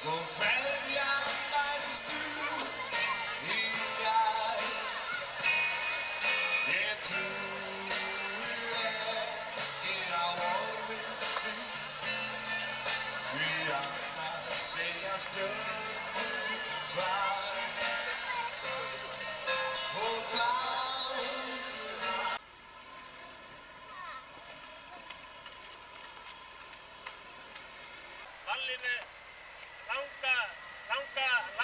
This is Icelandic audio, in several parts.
Så dvelja mælist du í gær. Ég trúi ekki á orðin þín, því annars segja stjörnur tvær. Og tákna Valli með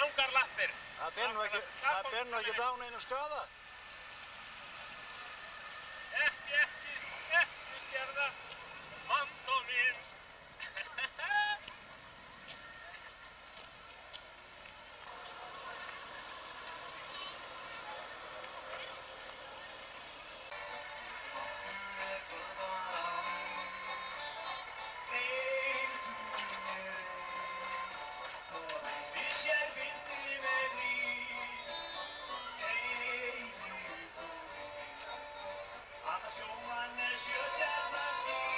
langar lappir. Það ber nú ekki á neinu skada. Ekki skerða Mando mín. Sjómann sjö stjarnar skín.